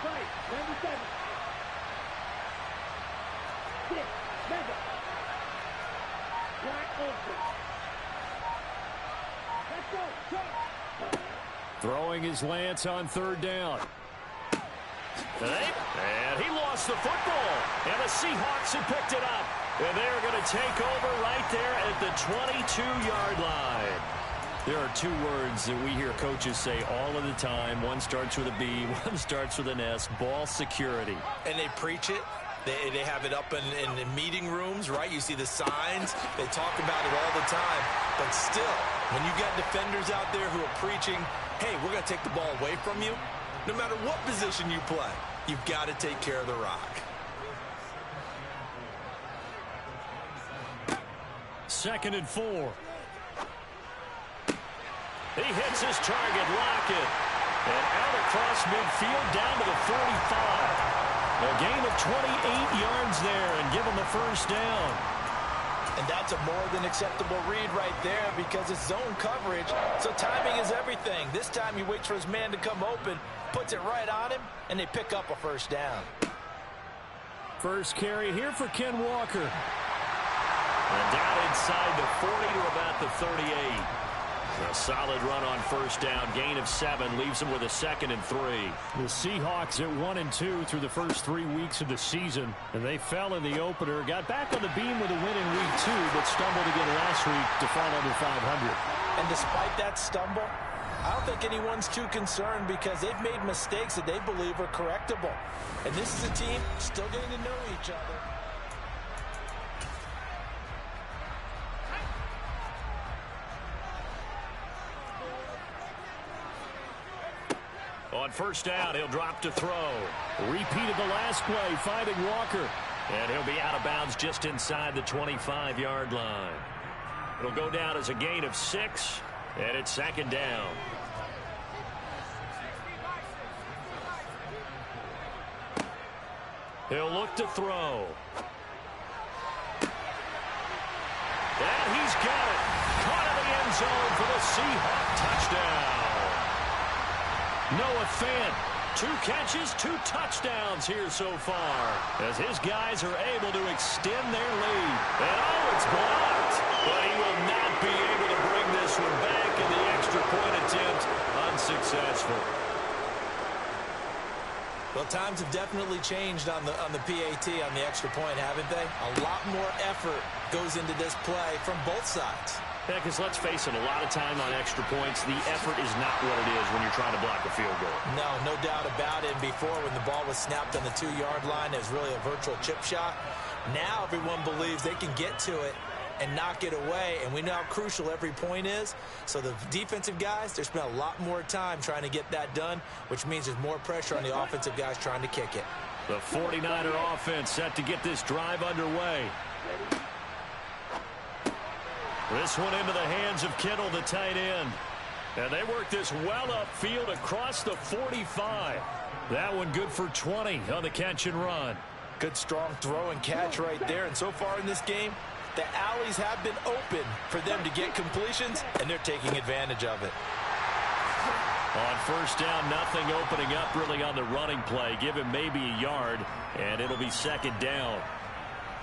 Right, 97. 6, 7. Wide open. Let's go. Throwing his Lance on third down. And he lost the football. And the Seahawks have picked it up. And they're going to take over right there at the 22-yard line. There are two words that we hear coaches say all of the time. One starts with a B, one starts with an S. Ball security. And they preach it. They have it up in meeting rooms, right? You see the signs. They talk about it all the time. But still, when you got defenders out there who are preaching, hey, we're going to take the ball away from you, no matter what position you play, you've got to take care of the rock. Second and 4. He hits his target, Lockett. And out across midfield down to the 45. A gain of 28 yards there and give him the first down. And that's a more than acceptable read right there because it's zone coverage, so timing is everything. This time he waits for his man to come open, puts it right on him, and they pick up a first down. First carry here for Ken Walker. And down inside the 40 to about the 38. A solid run on first down. Gain of 7 leaves him with a 2nd and 3. The Seahawks at 1-2 through the first 3 weeks of the season. And they fell in the opener. Got back on the beam with a win in week 2, but stumbled again last week to fall under 500. And despite that stumble, I don't think anyone's too concerned because they've made mistakes that they believe are correctable. And this is a team still getting to know each other. On first down, he'll drop to throw. Repeated the last play, finding Walker. And he'll be out of bounds just inside the 25-yard line. It'll go down as a gain of 6, and it's 2nd down. He'll look to throw. And he's got it. Caught in the end zone for the Seahawk touchdown. Noah Fant, 2 catches, 2 touchdowns here so far as his guys are able to extend their lead. And oh, it's blocked. But he will not be able to bring this one back, and the extra point attempt unsuccessful. Well, times have definitely changed on the PAT, on the extra point, haven't they? A lot more effort goes into this play from both sides. Yeah, because let's face it, a lot of time on extra points, the effort is not what it is when you're trying to block a field goal. No doubt about it. And before, when the ball was snapped on the 2-yard line, it was really a virtual chip shot. Now everyone believes they can get to it and knock it away, and we know how crucial every point is. So the defensive guys, they spent a lot more time trying to get that done, which means there's more pressure on the offensive guys trying to kick it. The 49er offense set to get this drive underway. This one into the hands of Kittle, the tight end. And they work this well upfield across the 45. That one good for 20 on the catch and run. Good strong throw and catch right there. And so far in this game, the alleys have been open for them to get completions, and they're taking advantage of it. On first down, nothing opening up really on the running play. Give him maybe a yard, and it'll be 2nd down.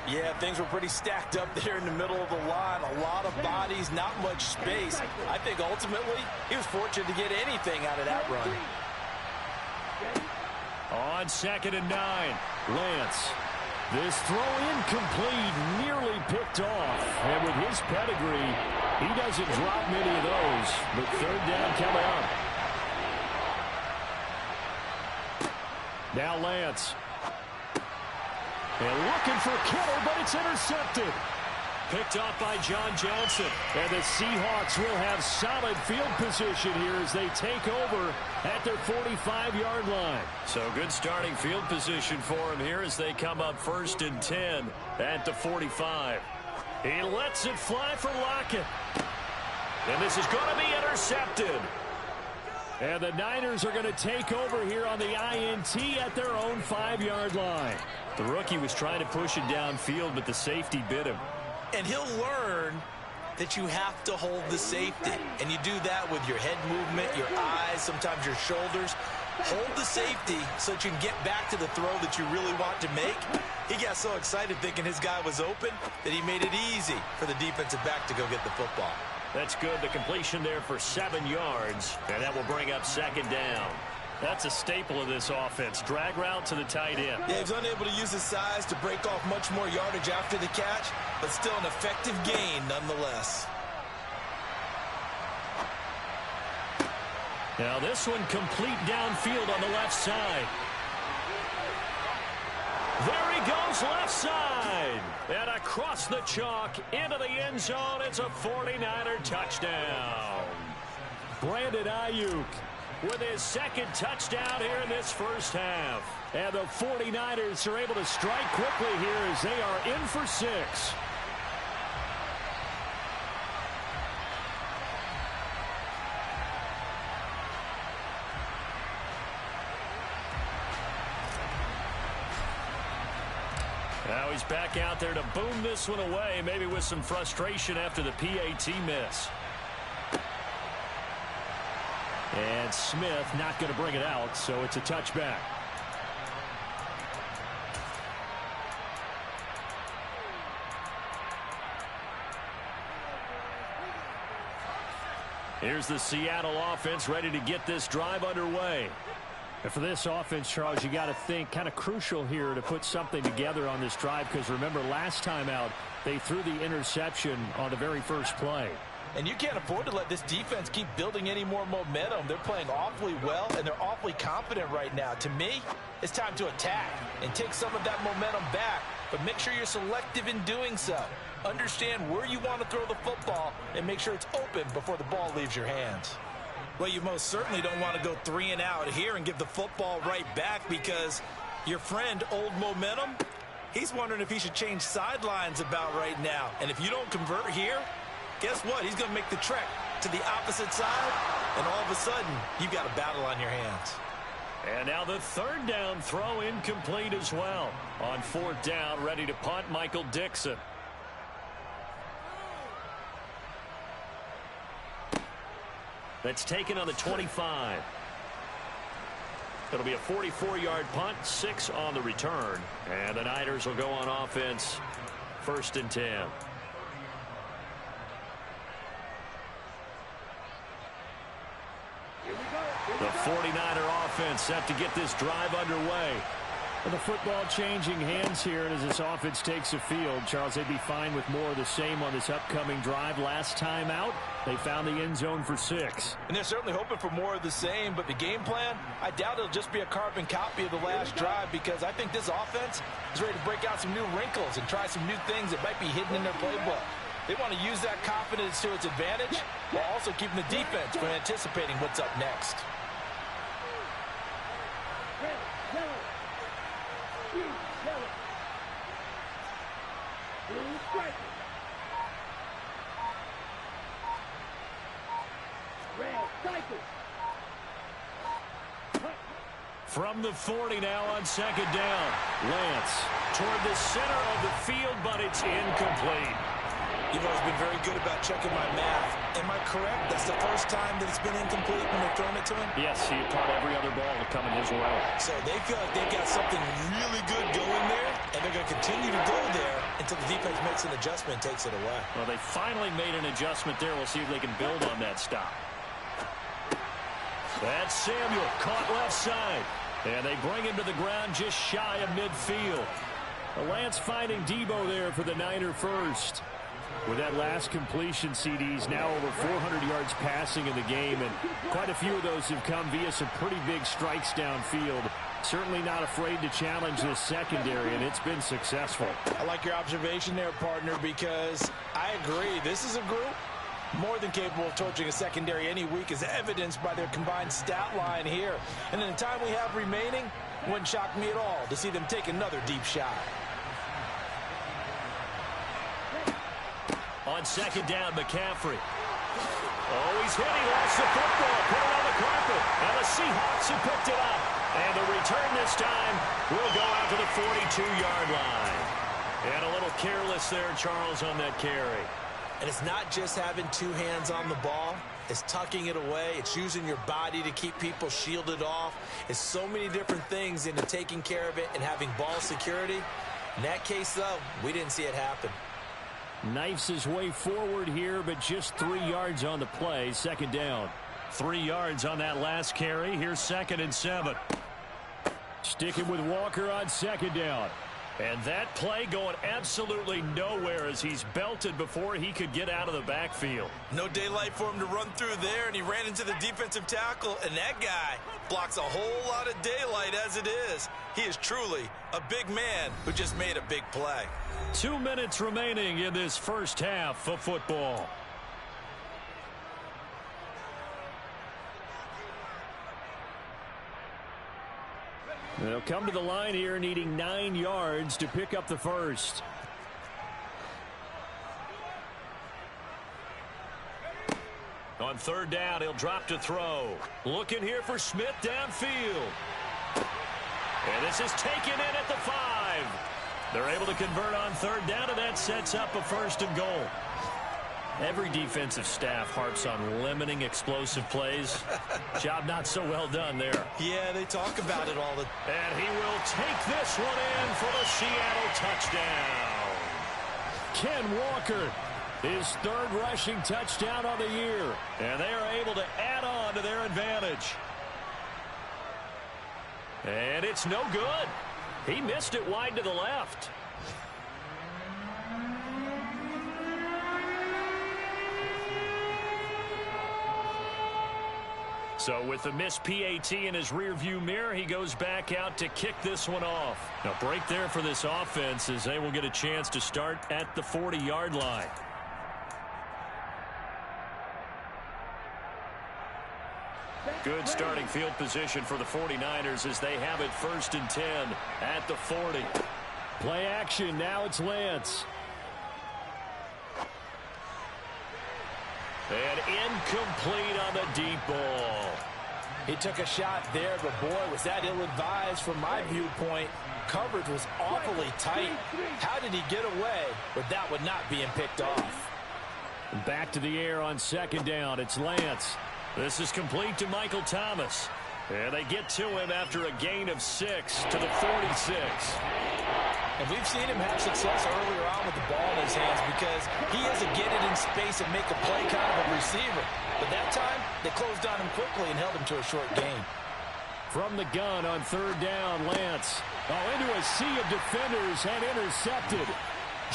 Yeah, things were pretty stacked up there in the middle of the line. A lot of bodies, not much space. I think ultimately he was fortunate to get anything out of that run. On 2nd and 9, Lance. This throw incomplete, nearly picked off. And with his pedigree, he doesn't drop many of those. But 3rd down coming up. Now Lance. And looking for Kittle, but it's intercepted. Picked off by John Johnson. And the Seahawks will have solid field position here as they take over at their 45-yard line. So good starting field position for him here as they come up 1st and 10 at the 45. He lets it fly for Lockett. And this is going to be intercepted. And the Niners are going to take over here on the INT at their own 5-yard line. The rookie was trying to push it downfield, but the safety bit him. And he'll learn that you have to hold the safety. And you do that with your head movement, your eyes, sometimes your shoulders. hold the safety so that you can get back to the throw that you really want to make. He got so excited thinking his guy was open that he made it easy for the defensive back to go get the football. That's good. The completion there for 7 yards, and that will bring up second down. That's a staple of this offense. Drag route to the tight end. Yeah, he's unable to use his size to break off much more yardage after the catch, but still an effective gain nonetheless. Now this one complete downfield on the left side. There he goes, left side. And across the chalk into the end zone. It's a 49er touchdown. Brandon Ayuk with his second touchdown here in this first half. And the 49ers are able to strike quickly here as they are in for 6. Now he's back out there to boom this one away, maybe with some frustration after the PAT miss. And Smith not going to bring it out, so it's a touchback. Here's the Seattle offense ready to get this drive underway. And for this offense, Charles, you got to think kind of crucial here to put something together on this drive, because remember last time out they threw the interception on the very first play. And you can't afford to let this defense keep building any more momentum. They're playing awfully well, and they're awfully confident right now. To me, it's time to attack and take some of that momentum back, but make sure you're selective in doing so. Understand where you want to throw the football and make sure it's open before the ball leaves your hands. Well, you most certainly don't want to go 3 and out here and give the football right back, because your friend, Old Momentum, he's wondering if he should change sidelines about right now. And if you don't convert here, guess what? He's going to make the trek to the opposite side, and all of a sudden, you've got a battle on your hands. And now the third down throw incomplete as well. On 4th down, ready to punt, Michael Dixon. That's taken on the 25. It'll be a 44-yard punt, 6 on the return. And the Niners will go on offense, 1st and 10. The 49er offense set to get this drive underway. And the football changing hands here, and as this offense takes the field, Charles, they'd be fine with more of the same on this upcoming drive. Last time out, they found the end zone for 6. And they're certainly hoping for more of the same, but the game plan, I doubt it'll just be a carbon copy of the last drive, because I think this offense is ready to break out some new wrinkles and try some new things that might be hidden in their playbook. They want to use that confidence to its advantage while also keeping the defense from anticipating what's up next. From the 40 now on 2nd down. Lance toward the center of the field, but it's incomplete. You've always been very good about checking my math. Am I correct? That's the first time that it's been incomplete when they've thrown it to him? Yes, he caught every other ball coming his way. So they feel like they've got something really good going there, and they're going to continue to go there until the defense makes an adjustment and takes it away. Well, they finally made an adjustment there. We'll see if they can build on that stop. That's Samuel, caught left side. And they bring him to the ground just shy of midfield. Lance finding Debo there for the Niner first. With that last completion, CD's now over 400 yards passing in the game, and quite a few of those have come via some pretty big strikes downfield. Certainly not afraid to challenge this secondary, and it's been successful. I like your observation there, partner, because I agree. This is a group more than capable of torching a secondary any week, as evidenced by their combined stat line here. And in the time we have remaining, it wouldn't shock me at all to see them take another deep shot. On 2nd down, McCaffrey. Oh, he's hit. He lost the football. Put it on the carpet. And the Seahawks have picked it up. And the return this time will go out to the 42-yard line. And a little careless there, Charles, on that carry. And it's not just having two hands on the ball. It's tucking it away. It's using your body to keep people shielded off. It's so many different things into taking care of it and having ball security. In that case, though, we didn't see it happen. Knifes his way forward here, but just 3 yards on the play. Second down. 3 yards on that last carry. Here's 2nd and 7. Sticking with Walker on second down. And that play going absolutely nowhere as he's belted before he could get out of the backfield. No daylight for him to run through there, and he ran into the defensive tackle, and that guy blocks a whole lot of daylight as it is. He is truly a big man who just made a big play. 2 minutes remaining in this first half of football. They'll come to the line here needing 9 yards to pick up the first. On third down, he'll drop to throw. Looking here for Smith downfield. And this is taken in at the 5. They're able to convert on third down, and that sets up a 1st and goal. Every defensive staff harps on limiting explosive plays. Job not so well done there. Yeah, they talk about it all the time. And he will take this one in for the Seattle touchdown. Ken Walker, his 3rd rushing touchdown on the year. And they are able to add on to their advantage. And it's no good. He missed it wide to the left. So with the missed PAT in his rearview mirror, he goes back out to kick this one off. A break there for this offense as they will get a chance to start at the 40-yard line. Good starting field position for the 49ers as they have it 1st and 10 at the 40. Play action. Now it's Lance. And incomplete on the deep ball. He took a shot there, but boy, was that ill-advised from my viewpoint. Coverage was awfully tight. How did he get away with that one not being picked off? Back to the air on second down. It's Lance. This is complete to Michael Thomas. And they get to him after a gain of 6 to the 46. And we've seen him have success earlier on with the ball in his hands because he has to get it in space and make a play kind of a receiver. But that time, they closed on him quickly and held him to a short gain. From the gun on third down, Lance. Into a sea of defenders and intercepted.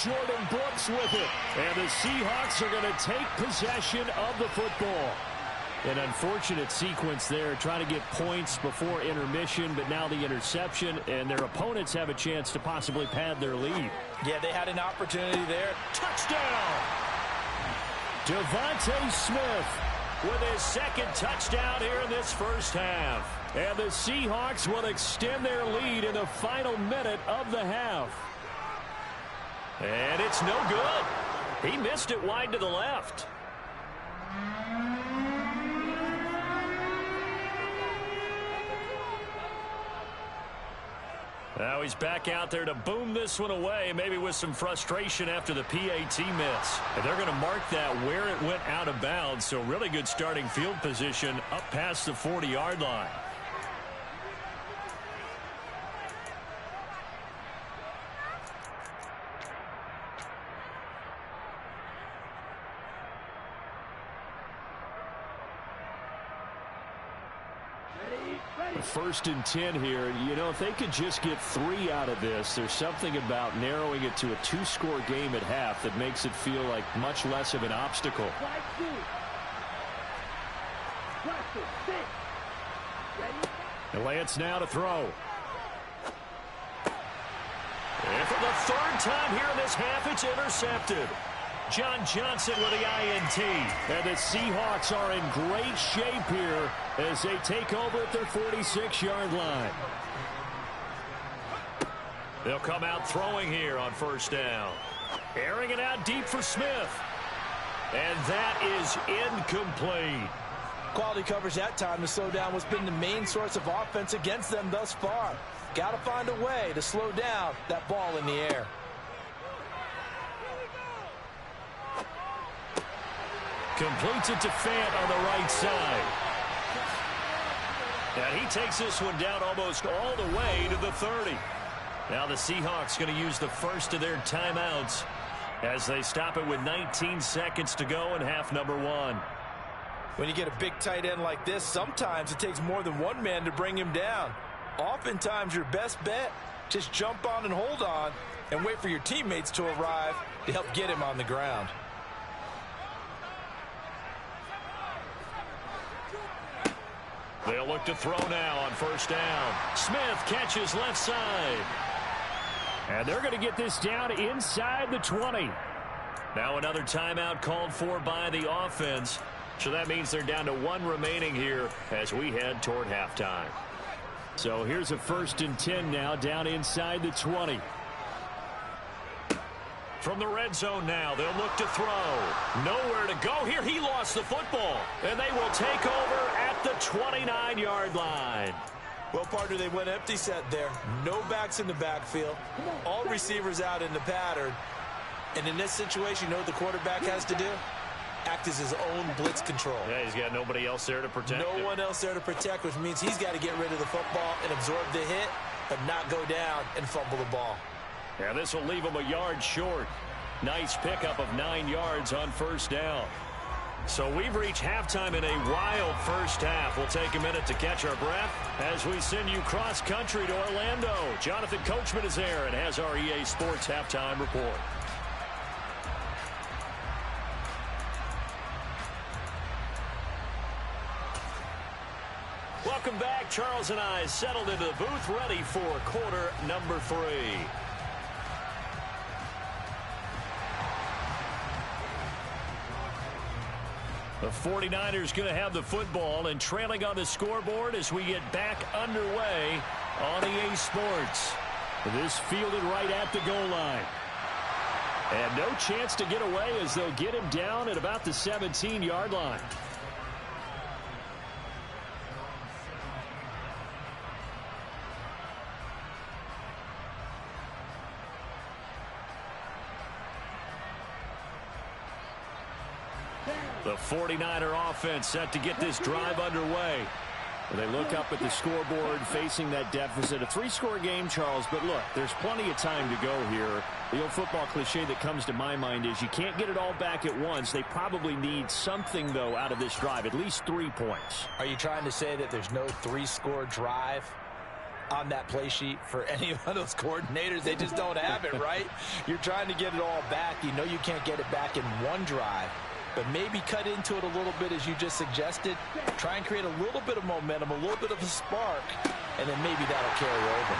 Jordan Brooks with it. And the Seahawks are going to take possession of the football. An unfortunate sequence there, trying to get points before intermission, but now the interception, and their opponents have a chance to possibly pad their lead. Yeah, they had an opportunity there. Touchdown! Devontae Smith with his 2nd touchdown here in this first half. And the Seahawks will extend their lead in the final minute of the half. And it's no good. He missed it wide to the left. Now he's back out there to boom this one away, maybe with some frustration after the PAT miss. And they're going to mark that where it went out of bounds, so really good starting field position up past the 40-yard line. First and 10 here. You know, if they could just get 3 out of this, there's something about narrowing it to a 2-score game at half that makes it feel like much less of an obstacle. And Lance now to throw. And for the 3rd time here in this half, it's intercepted. John Johnson with the INT. And the Seahawks are in great shape here as they take over at their 46-yard line. They'll come out throwing here on first down. Airing it out deep for Smith. And that is incomplete. Quality coverage that time to slow down what's been the main source of offense against them thus far. Got to find a way to slow down that ball in the air. Completes it to Fant on the right side. And he takes this one down almost all the way to the 30. Now the Seahawks going to use the first of their timeouts as they stop it with 19 seconds to go in half number 1. When you get a big tight end like this, sometimes it takes more than one man to bring him down. Oftentimes your best bet, just jump on and hold on and wait for your teammates to arrive to help get him on the ground. They'll look to throw now on first down. Smith catches left side. And they're going to get this down inside the 20. Now another timeout called for by the offense. So that means they're down to 1 remaining here as we head toward halftime. So here's a 1st and 10 now down inside the 20. From the red zone now, they'll look to throw. Nowhere to go here. He lost the football. And they will take over at the 29-yard line. Well, partner, they went empty set there. No backs in the backfield. All receivers out in the pattern. And in this situation, you know what the quarterback has to do? Act as his own blitz control. Yeah, he's got nobody else there to protect him. No one else there to protect, which means he's got to get rid of the football and absorb the hit, but not go down and fumble the ball. Yeah, this will leave him a yard short. Nice pickup of 9 yards on first down. So we've reached halftime in a wild first half. We'll take a minute to catch our breath as we send you cross-country to Orlando. Jonathan Coachman is there and has our EA Sports halftime report. Welcome back. Charles and I settled into the booth, ready for quarter number 3. The 49ers going to have the football and trailing on the scoreboard as we get back underway on EA Sports. This fielded right at the goal line. And no chance to get away as they'll get him down at about the 17-yard line. The 49er offense set to get this drive underway. They look up at the scoreboard facing that deficit. A 3-score game, Charles, but look, there's plenty of time to go here. The old football cliche that comes to my mind is you can't get it all back at once. They probably need something, though, out of this drive, at least 3 points. Are you trying to say that there's no 3-score drive on that play sheet for any of those coordinators? They just don't have it, right? You're trying to get it all back. You know you can't get it back in one drive. But maybe cut into it a little bit as you just suggested. Try and create a little bit of momentum, a little bit of a spark, and then maybe that'll carry over.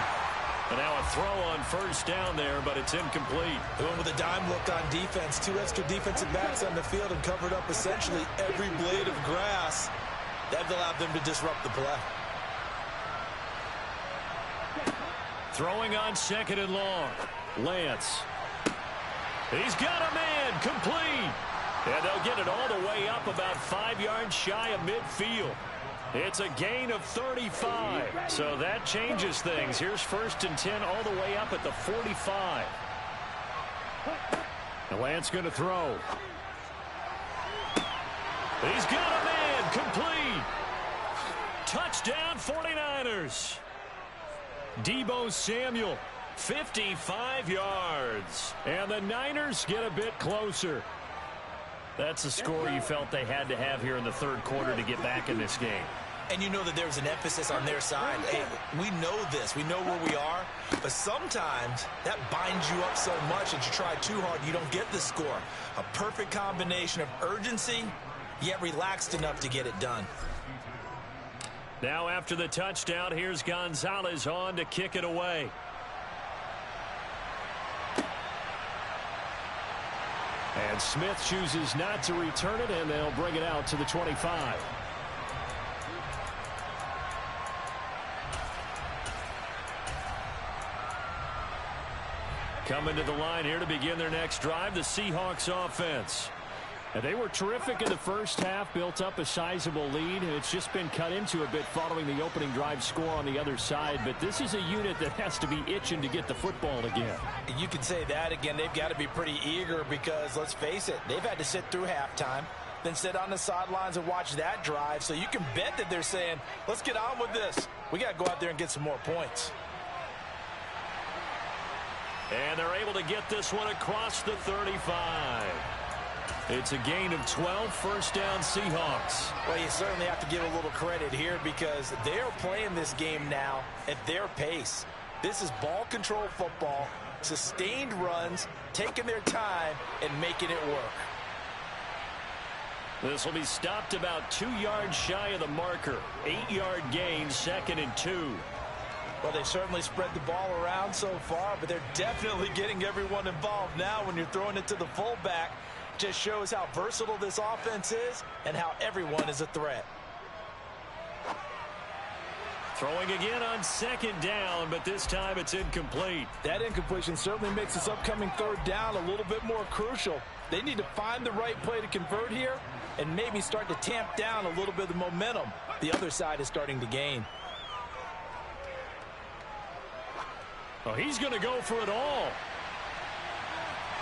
And now a throw on first down there, but it's incomplete. They went with a dime look on defense. 2 extra defensive backs on the field and covered up essentially every blade of grass. That allowed them to disrupt the play. Throwing on 2nd and long. Lance. He's got a man. Complete. And they'll get it all the way up about 5 yards shy of midfield. It's a gain of 35. So that changes things. Here's 1st and 10 all the way up at the 45. And Lance going to throw. He's got a man. Complete. Touchdown 49ers. Deebo Samuel, 55 yards. And the Niners get a bit closer. That's the score you felt they had to have here in the 3rd quarter to get back in this game. And you know that there's an emphasis on their side. Hey, we know this. We know where we are. But sometimes that binds you up so much that you try too hard, you don't get the score. A perfect combination of urgency, yet relaxed enough to get it done. Now after the touchdown, here's Gonzalez on to kick it away. And Smith chooses not to return it, and they'll bring it out to the 25. Coming to the line here to begin their next drive, the Seahawks offense. And they were terrific in the first half, built up a sizable lead, and it's just been cut into a bit following the opening drive score on the other side. But this is a unit that has to be itching to get the football again. You can say that again. They've got to be pretty eager because, let's face it, they've had to sit through halftime. than sit on the sidelines and watch that drive. So you can bet that they're saying, let's get on with this. We got to go out there and get some more points. And they're able to get this one across the 35. It's a gain of 12, first down Seahawks. Well, you certainly have to give a little credit here because they're playing this game now at their pace. This is ball control football, sustained runs, taking their time, and making it work. This will be stopped about 2 yards shy of the marker. 8-yard gain, 2nd and 2. Well, they've certainly spread the ball around so far, but they're definitely getting everyone involved now when you're throwing it to the fullback. Just shows how versatile this offense is and how everyone is a threat. Throwing again on 2nd down, but this time it's incomplete. That incompletion certainly makes this upcoming 3rd down a little bit more crucial. They need to find the right play to convert here and maybe start to tamp down a little bit of the momentum the other side is starting to gain. Oh, he's going to go for it all.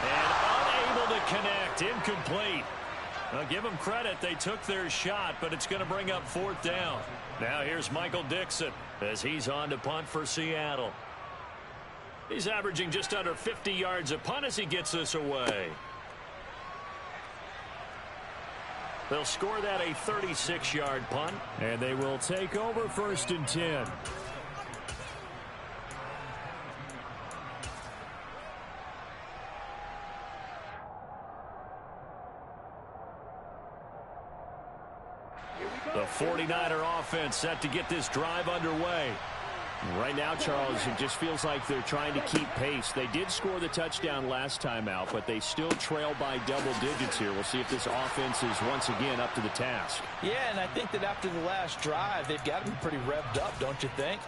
And unable to connect. Incomplete. Now, give them credit. They took their shot, but it's going to bring up 4th down. Now here's Michael Dixon as he's on to punt for Seattle. He's averaging just under 50 yards a punt as he gets this away. They'll score that a 36-yard punt, and they will take over 1st and 10. The 49er offense set to get this drive underway. Right now, Charles, it just feels like they're trying to keep pace. They did score the touchdown last time out, but they still trail by double digits here. We'll see if this offense is once again up to the task. Yeah, and I think that after the last drive, they've got to be pretty revved up, don't you think?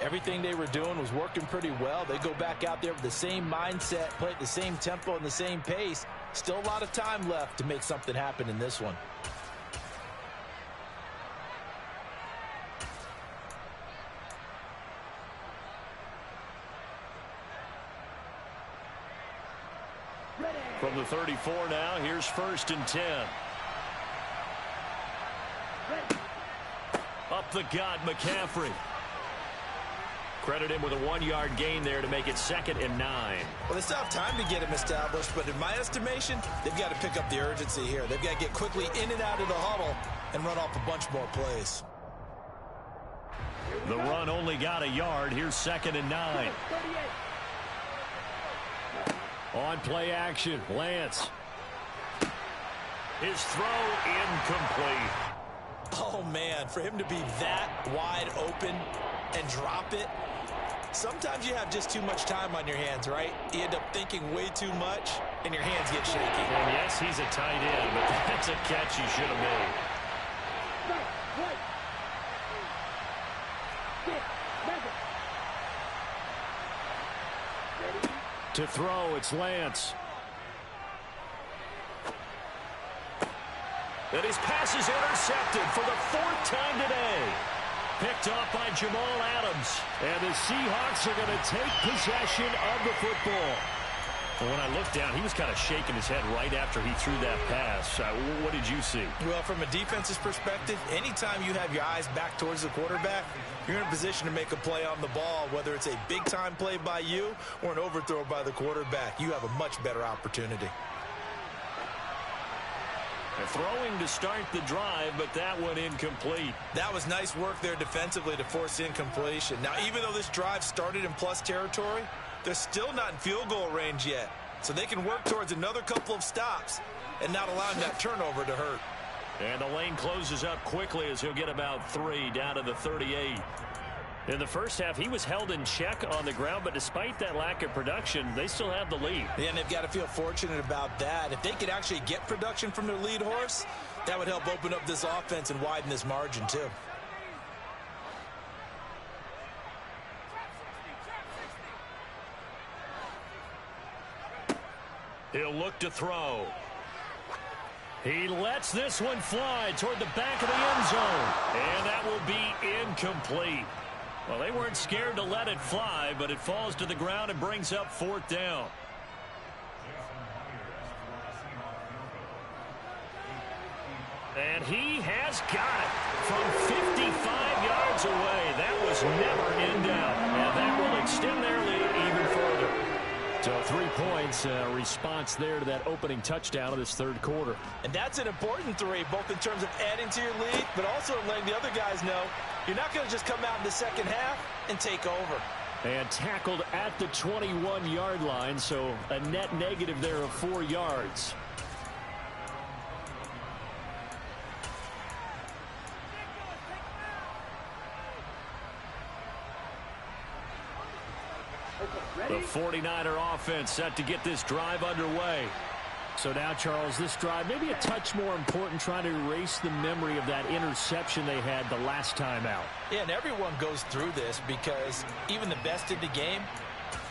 Everything they were doing was working pretty well. They go back out there with the same mindset, play at the same tempo and the same pace. Still a lot of time left to make something happen in this one. From the 34 now, here's 1st and 10. Up the gut, McCaffrey. Credit him with a 1-yard gain there to make it 2nd and 9. Well, they still have time to get him established, but in my estimation, they've got to pick up the urgency here. They've got to get quickly in and out of the huddle and run off a bunch more plays. The run only got a yard. Here's 2nd and 9. On play action, Lance. His throw incomplete. Oh, man, for him to be that wide open and drop it, sometimes you have just too much time on your hands, right? You end up thinking way too much, and your hands get shaky. And yes, he's a tight end, but that's a catch he should have made. To throw, it's Lance. And his pass is intercepted for the 4th time today. Picked off by Jamal Adams. And the Seahawks are going to take possession of the football. And when I looked down, he was kind of shaking his head right after he threw that pass. What did you see? Well, from a defense's perspective, anytime you have your eyes back towards the quarterback, you're in a position to make a play on the ball, whether it's a big-time play by you or an overthrow by the quarterback. You have a much better opportunity. And throwing to start the drive, but that one incomplete. That was nice work there defensively to force incompletion. Now, even though this drive started in plus territory, they're still not in field goal range yet. So they can work towards another couple of stops and not allowing that turnover to hurt. And the lane closes up quickly as he'll get about 3 down to the 38. In the first half, he was held in check on the ground, but despite that lack of production, they still have the lead. Yeah, and they've got to feel fortunate about that. If they could actually get production from their lead horse, that would help open up this offense and widen this margin too. He'll look to throw. He lets this one fly toward the back of the end zone. And that will be incomplete. Well, they weren't scared to let it fly, but it falls to the ground and brings up 4th down. And he has got it from 55 yards away. That was never in doubt. And that will extend their lead even further. So 3 points, response there to that opening touchdown of this third quarter. And that's an important three, both in terms of adding to your lead, but also letting the other guys know you're not going to just come out in the second half and take over. And tackled at the 21-yard line, so a net negative there of 4 yards. The 49er offense set to get this drive underway. So now, Charles, this drive maybe a touch more important, trying to erase the memory of that interception they had the last time out. Yeah, and everyone goes through this because even the best in the game,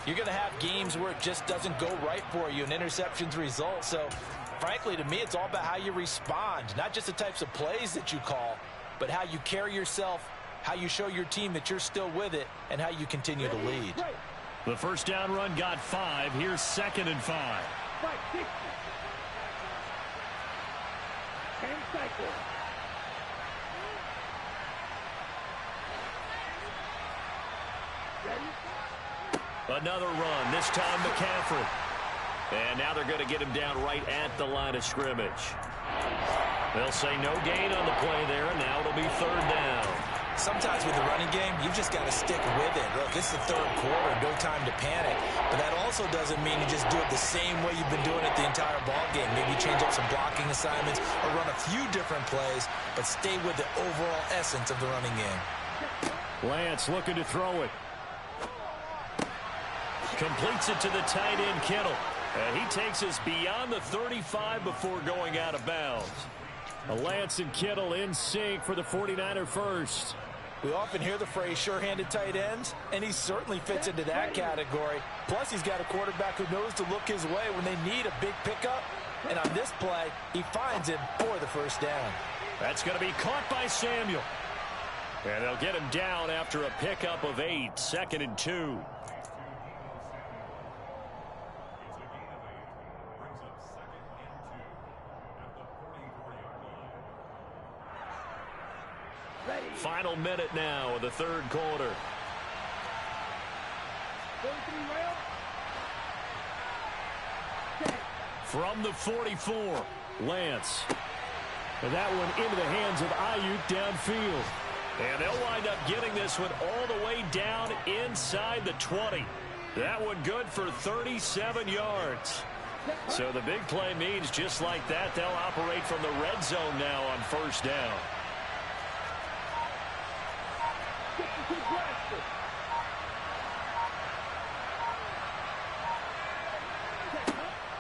you're going to have games where it just doesn't go right for you and interceptions result. So, frankly, to me, it's all about how you respond, not just the types of plays that you call, but how you carry yourself, how you show your team that you're still with it, and how you continue to lead. The first down run got 5. Here's 2nd and 5. 5-6. 10 cycles. Another run, this time McCaffrey. And now they're going to get him down right at the line of scrimmage. They'll say no gain on the play there, and now it'll be 3rd down. Sometimes with the running game, you just got to stick with it. Look, it's the third quarter, no time to panic. But that also doesn't mean you just do it the same way you've been doing it the entire ball game. Maybe change up some blocking assignments or run a few different plays, but stay with the overall essence of the running game. Lance looking to throw it. Completes it to the tight end, Kittle. And he takes us beyond the 35 before going out of bounds. Lance and Kittle in sync for the 49er first. We often hear the phrase sure-handed tight ends, and he certainly fits into that category. Plus, he's got a quarterback who knows to look his way when they need a big pickup. And on this play, he finds him for the first down. That's going to be caught by Samuel. And they'll get him down after a pickup of 8, 2nd and 2. Final minute now of the third quarter. From the 44, Lance. And that one into the hands of Ayuk downfield. And they'll wind up getting this one all the way down inside the 20. That one good for 37 yards. So the big play means just like that, they'll operate from the red zone now on first down.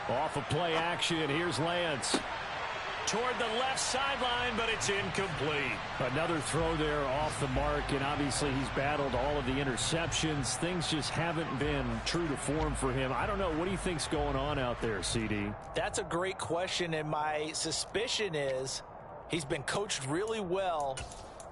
Off of play action, here's Lance. Toward the left sideline, but it's incomplete. Another throw there off the mark, and obviously he's battled all of the interceptions. Things just haven't been true to form for him. I don't know. What do you think's going on out there, CD? That's a great question, and my suspicion is he's been coached really well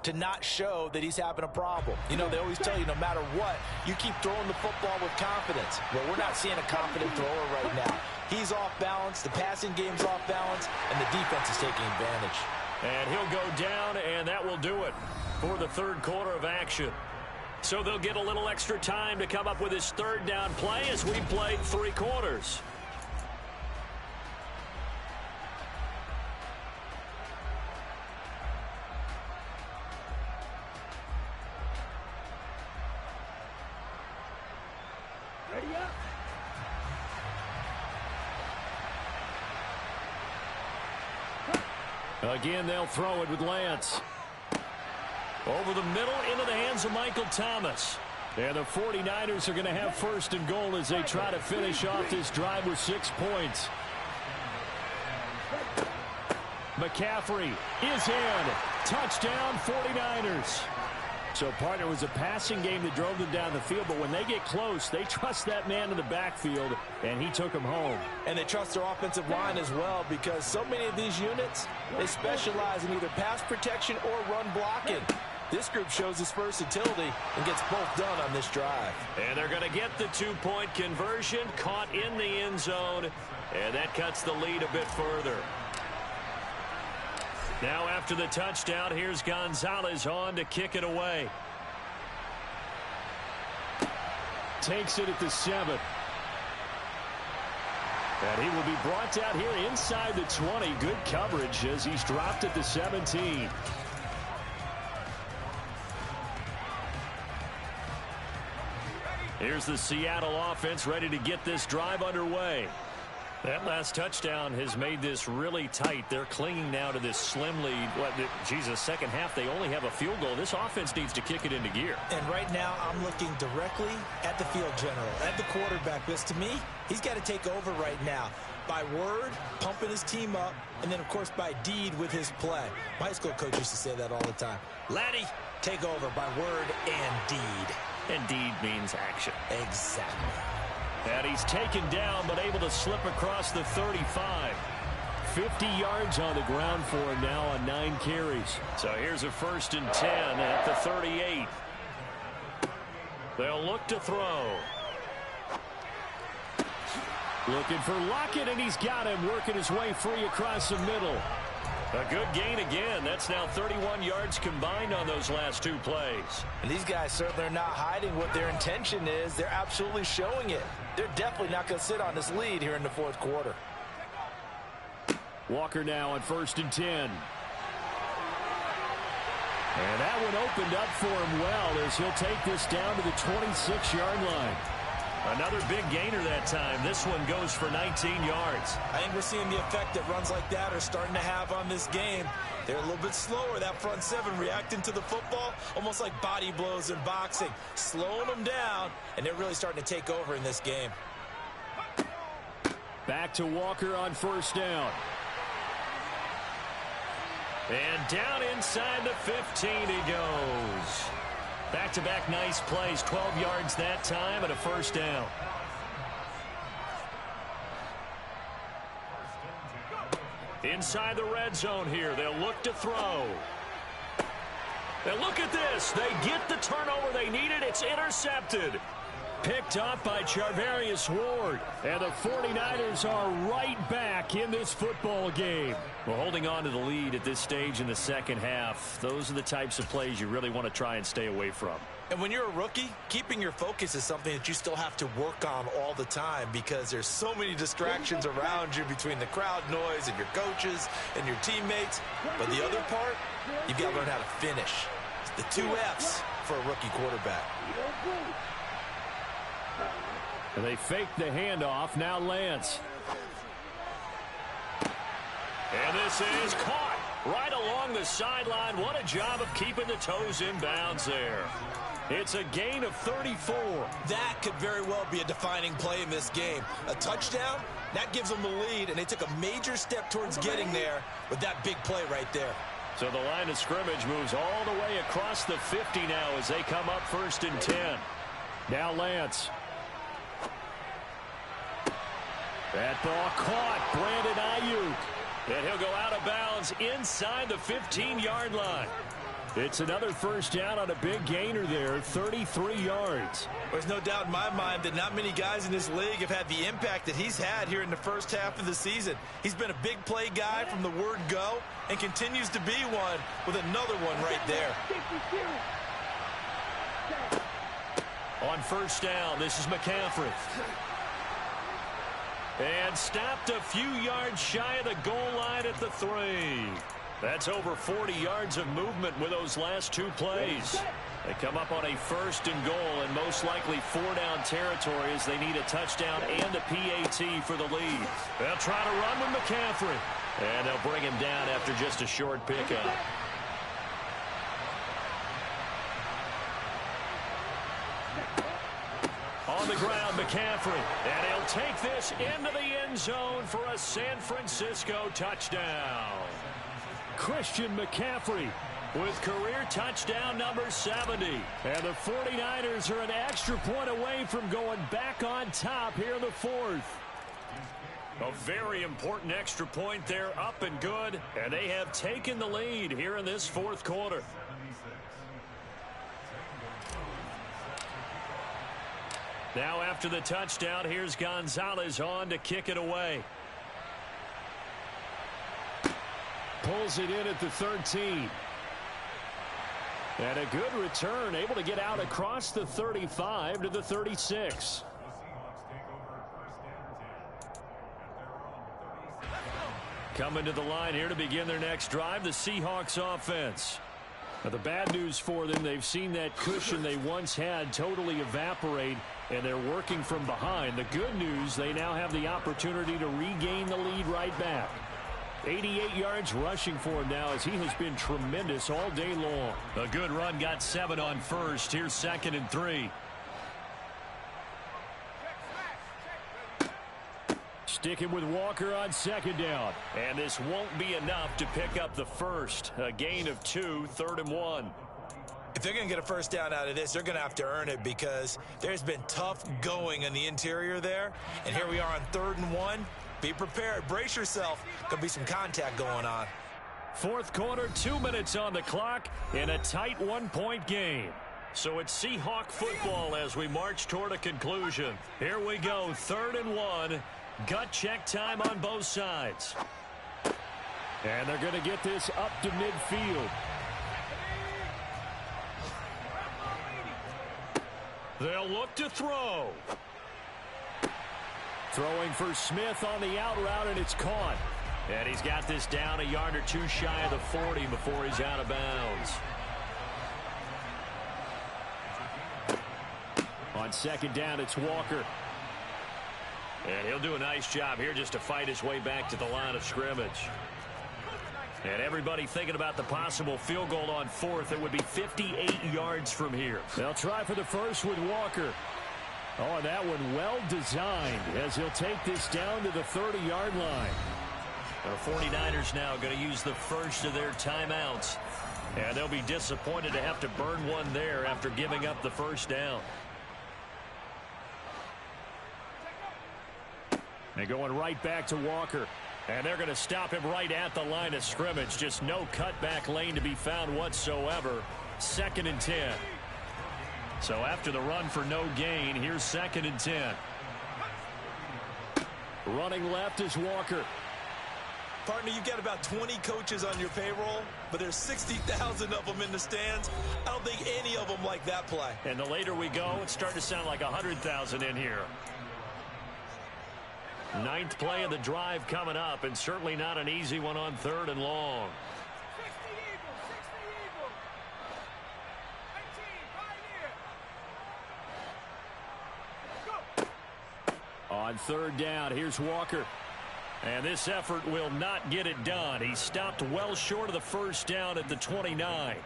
to not show that he's having a problem. You know, they always tell you no matter what, you keep throwing the football with confidence. Well, we're not seeing a confident thrower right now. He's off balance, the passing game's off balance, and the defense is taking advantage. And he'll go down, and that will do it for the third quarter of action. So they'll get a little extra time to come up with his third down play as we played 3 quarters. Ready up. Again, they'll throw it with Lance. Over the middle, into the hands of Michael Thomas. And the 49ers are going to have first and goal as they try to finish off this drive with 6 points. McCaffrey is in. Touchdown, 49ers. So, partner, it was a passing game that drove them down the field, but when they get close, they trust that man in the backfield, and he took them home. And they trust their offensive line as well, because so many of these units, they specialize in either pass protection or run blocking. This group shows its versatility and gets both done on this drive. And they're going to get the 2-point conversion, caught in the end zone, and that cuts the lead a bit further. Now after the touchdown, here's Gonzalez on to kick it away. Takes it at the 7. And he will be brought down here inside the 20. Good coverage as he's dropped at the 17. Here's the Seattle offense ready to get this drive underway. That last touchdown has made this really tight. They're clinging now to this slim lead. Jesus, second half, they only have a field goal. This offense needs to kick it into gear. And right now, I'm looking directly at the field general, at the quarterback. Because to me, he's got to take over right now. By word, pumping his team up, and then, of course, by deed with his play. My high school coach used to say that all the time. Laddie, take over by word and deed. And deed means action. Exactly. And he's taken down, but able to slip across the 35. 50 yards on the ground for him now on 9 carries. So here's a 1st and 10 at the 38. They'll look to throw. Looking for Lockett, and he's got him working his way free across the middle. A good gain again. That's now 31 yards combined on those last 2 plays. And these guys certainly are not hiding what their intention is. They're absolutely showing it. They're definitely not going to sit on this lead here in the 4th quarter. Walker now on 1st and 10. And that one opened up for him well as he'll take this down to the 26-yard line. Another big gainer that time. This one goes for 19 yards. I think we're seeing the effect that runs like that are starting to have on this game. They're a little bit slower, that front 7, reacting to the football, almost like body blows in boxing, slowing them down, and they're really starting to take over in this game. Back to Walker on 1st down. And down inside the 15 he goes. Back-to-back nice plays, 12 yards that time and a 1st down. Inside the red zone here, they'll look to throw. And look at this. They get the turnover they needed. It's intercepted. Picked up by Charvarius Ward. And the 49ers are right back in this football game. Well, holding on to the lead at this stage in the second half, those are the types of plays you really want to try and stay away from. And when you're a rookie, keeping your focus is something that you still have to work on all the time because there's so many distractions around you between the crowd noise and your coaches and your teammates. But the other part, you've got to learn how to finish. It's the 2 F's for a rookie quarterback. And they fake the handoff. Now Lance. And this is caught right along the sideline. What a job of keeping the toes in bounds there. It's a gain of 34. That could very well be a defining play in this game. A touchdown, that gives them the lead, and they took a major step towards getting there with that big play right there. So the line of scrimmage moves all the way across the 50 now as they come up 1st and 10. Now Lance. That ball caught. Brandon Ayuk. And he'll go out of bounds inside the 15-yard line. It's another 1st down on a big gainer there, 33 yards. There's no doubt in my mind that not many guys in this league have had the impact that he's had here in the first half of the season. He's been a big play guy from the word go and continues to be one with another one right there. On 1st down, this is McCaffrey. And stopped a few yards shy of the goal line at the 3. That's over 40 yards of movement with those last 2 plays. They come up on a 1st and goal and most likely 4-down territory as they need a touchdown and a PAT for the lead. They'll try to run with McCaffrey. And they'll bring him down after just a short pickup. On the ground, McCaffrey. And he'll take this into the end zone for a San Francisco touchdown. Christian McCaffrey with career touchdown number 70. And the 49ers are an extra point away from going back on top here in the 4th. A very important extra point there, up and good. And they have taken the lead here in this 4th quarter. Now after the touchdown, here's Gonzalez on to kick it away. pulls it in at the 13. And a good return, able to get out across the 35 to the 36. Coming to the line here to begin their next drive, the Seahawks offense. Now, the bad news for them, they've seen that cushion they once had totally evaporate, and they're working from behind. The good news, they now have the opportunity to regain the lead right back. 88 yards rushing for him now as he has been tremendous all day long. A good run, got 7 on first. Here's 2nd and 3. Sticking with Walker on 2nd down. And this won't be enough to pick up the first. A gain of 2, 3rd and 1. If they're going to get a first down out of this, they're going to have to earn it because there's been tough going in the interior there. And here we are on 3rd and 1. Be prepared. Brace yourself. Going to be some contact going on. Fourth quarter, 2 minutes on the clock in a tight 1-point game. So it's Seahawk football as we march toward a conclusion. Here we go, 3rd and 1. Gut check time on both sides. And they're going to get this up to midfield. They'll look to throw. Throwing for Smith on the out route, and it's caught. And he's got this down a yard or 2 shy of the 40 before he's out of bounds. On 2nd down, it's Walker. And he'll do a nice job here just to fight his way back to the line of scrimmage. And everybody thinking about the possible field goal on 4th. It would be 58 yards from here. They'll try for the first with Walker. Oh, and that one well designed as he'll take this down to the 30-yard line. The 49ers now going to use the first of their timeouts. And they'll be disappointed to have to burn one there after giving up the first down. They're going right back to Walker. And they're going to stop him right at the line of scrimmage. Just no cutback lane to be found whatsoever. 2nd and 10. So after the run for no gain, here's 2nd and 10. Running left is Walker. Partner, you've got about 20 coaches on your payroll, but there's 60,000 of them in the stands. I don't think any of them like that play. And the later we go, it's starting to sound like 100,000 in here. 9th play of the drive coming up, and certainly not an easy one on 3rd and long. On 3rd down, here's Walker. And this effort will not get it done. He stopped well short of the first down at the 29.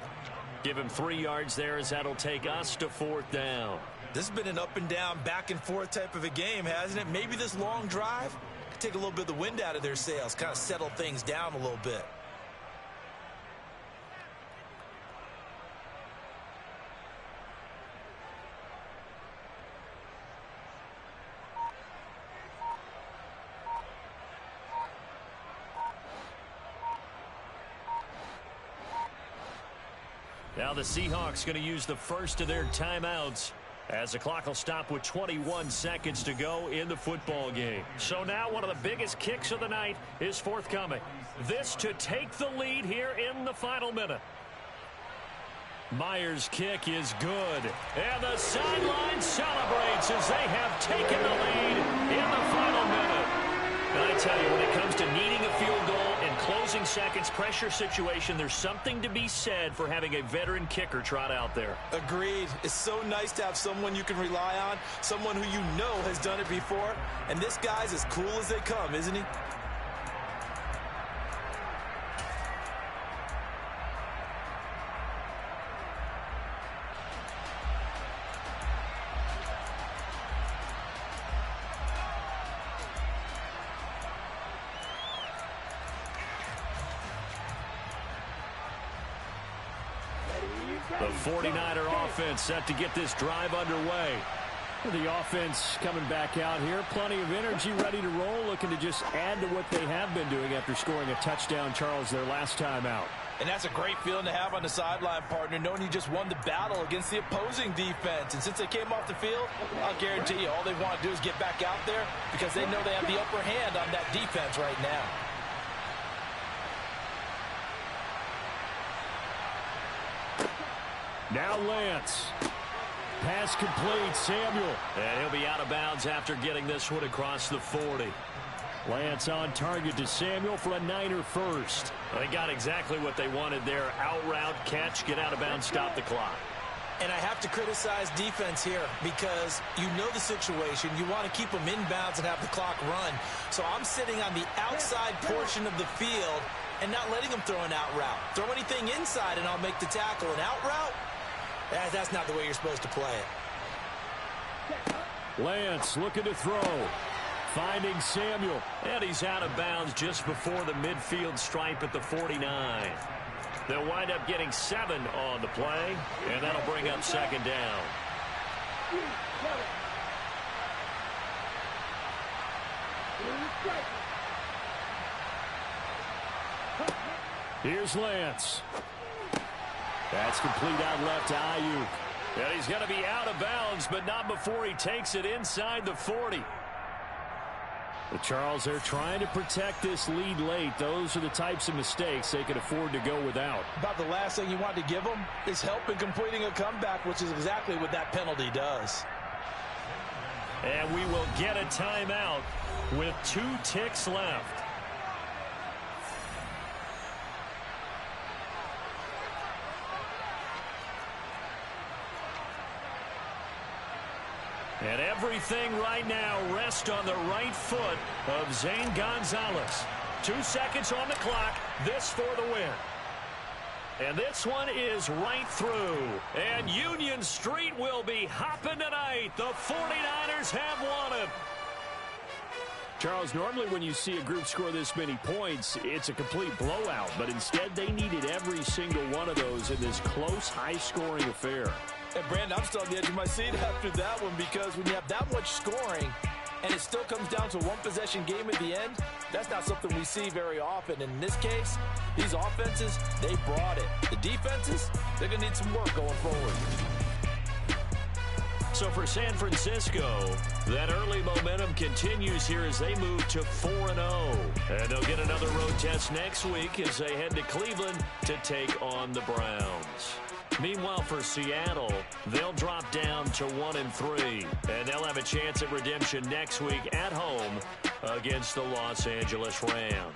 Give him 3 yards there as that'll take us to 4th down. This has been an up and down, back and forth type of a game, hasn't it? Maybe this long drive could take a little bit of the wind out of their sails, kind of settle things down a little bit. Now the Seahawks going to use the first of their timeouts as the clock will stop with 21 seconds to go in the football game. So now one of the biggest kicks of the night is forthcoming. This to take the lead here in the final minute. Myers' kick is good. And the sideline celebrates as they have taken the lead in the final minute. And I tell you, when it comes to needing a field goal in closing seconds, pressure situation, there's something to be said for having a veteran kicker trot out there. Agreed. It's so nice to have someone you can rely on, someone who you know has done it before. And this guy's as cool as they come, isn't he? The 49er offense set to get this drive underway. The offense coming back out here. Plenty of energy, ready to roll, looking to just add to what they have been doing after scoring a touchdown, Charles, their last time out. And that's a great feeling to have on the sideline, partner, knowing you just won the battle against the opposing defense. And since they came off the field, I'll guarantee you all they want to do is get back out there because they know they have the upper hand on that defense right now. Now Lance. Pass complete, Samuel. And he'll be out of bounds after getting this one across the 40. Lance on target to Samuel for a Niner first. Well, they got exactly what they wanted there. Out route, catch, get out of bounds, stop the clock. And I have to criticize defense here because you know the situation. You want to keep them inbounds and have the clock run. So I'm sitting on the outside portion of the field and not letting them throw an out route. Throw anything inside and I'll make the tackle. An out route? That's not the way you're supposed to play it. Lance looking to throw. Finding Samuel. And he's out of bounds just before the midfield stripe at the 49. They'll wind up getting 7 on the play, and that'll bring up second down. Here's Lance. That's complete out left to Ayuk. And he's going to be out of bounds, but not before he takes it inside the 40. But Charles, they're trying to protect this lead late. Those are the types of mistakes they can afford to go without. About the last thing you want to give them is help in completing a comeback, which is exactly what that penalty does. And we will get a timeout with 2 ticks left. And everything right now rests on the right foot of Zane Gonzalez. 2 seconds on the clock. This for the win. And this one is right through. And Union Street will be hopping tonight. The 49ers have won it. Charles, normally when you see a group score this many points, it's a complete blowout. But instead, they needed every single one of those in this close, high-scoring affair. And, Brandon, I'm still on the edge of my seat after that one because when you have that much scoring and it still comes down to a one-possession game at the end, that's not something we see very often. And in this case, these offenses, they brought it. The defenses, they're going to need some work going forward. So for San Francisco, that early momentum continues here as they move to 4-0. And they'll get another road test next week as they head to Cleveland to take on the Browns. Meanwhile, for Seattle, they'll drop down to 1-3. And they'll have a chance at redemption next week at home against the Los Angeles Rams.